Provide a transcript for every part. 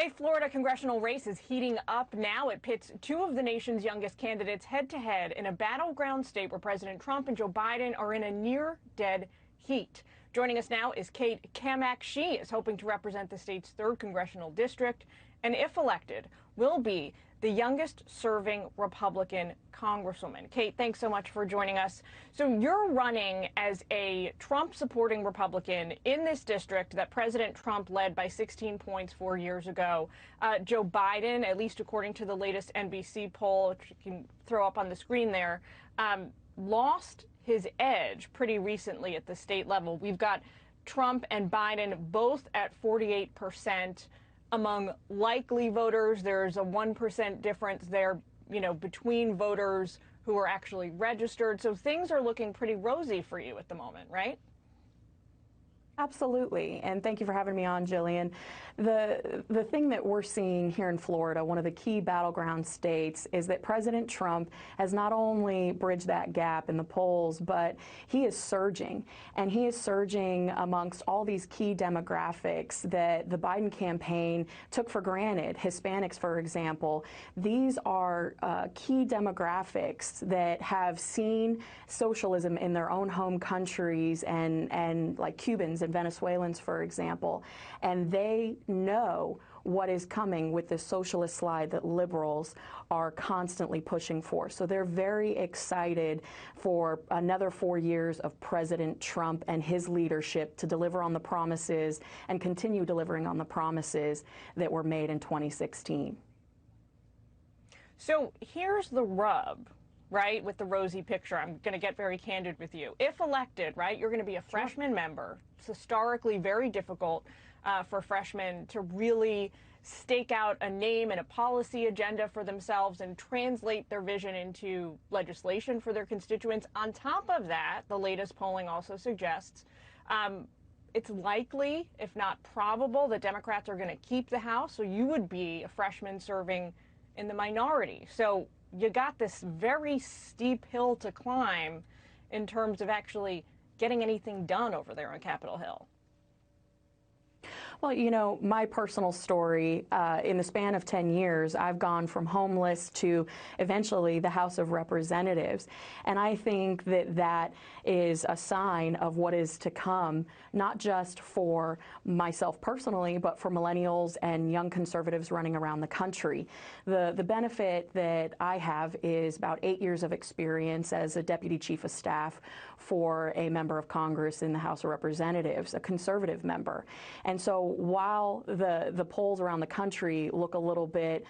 A Florida congressional race is heating up now. It pits two of the nation's youngest candidates head-to-head in a battleground state where President Trump and Joe Biden are in a near-dead heat. Joining us now is Kate Kamak. She is hoping to represent the state's 3rd congressional district, and if elected, will be the youngest serving Republican congresswoman. Kate, thanks so much for joining us. So you're running as a Trump-supporting Republican in this district that President Trump led by 16 points 4 years ago. Joe Biden, at least according to the latest NBC poll, which you can throw up on the screen there, lost his edge pretty recently at the state level. We've got Trump and Biden both at 48%. Among likely voters, there's a 1% difference there, between voters who are actually registered. So things are looking pretty rosy for you at the moment, right? Absolutely, and thank you for having me on, Jillian. The thing that we're seeing here in Florida, one of the key battleground states, is that President Trump has not only bridged that gap in the polls, but he is surging, and he is surging amongst all these key demographics that the Biden campaign took for granted. Hispanics, for example, these are key demographics that have seen socialism in their own home countries, and like Cubans and Venezuelans, for example, and they know what is coming with this socialist slide that liberals are constantly pushing for. So they're very excited for another 4 years of President Trump and his leadership to deliver on the promises and continue delivering on the promises that were made in 2016. So here's the rub, right, with the rosy picture. I'm going to get very candid with you. If elected, right, you're going to be a freshman member. It's historically very difficult for freshmen to really stake out a name and a policy agenda for themselves and translate their vision into legislation for their constituents. On top of that, the latest polling also suggests it's likely, if not probable, that Democrats are going to keep the House. So you would be a freshman serving in the minority. So you got this very steep hill to climb in terms of actually getting anything done over there on Capitol Hill. Well, my personal story, in the span of 10 years, I've gone from homeless to eventually the House of Representatives. And I think that that is a sign of what is to come, not just for myself personally, but for millennials and young conservatives running around the country. The benefit that I have is about 8 years of experience as a deputy chief of staff for a member of Congress in the House of Representatives, a conservative member. And so while the polls around the country look a little bit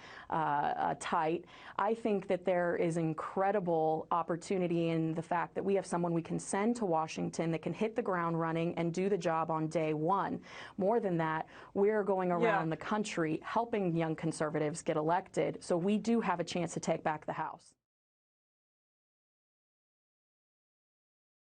tight, I think that there is incredible opportunity in the fact that we have someone we can send to Washington that can hit the ground running and do the job on day one. More than that, we're going around the country helping young conservatives get elected, so we do have a chance to take back the House.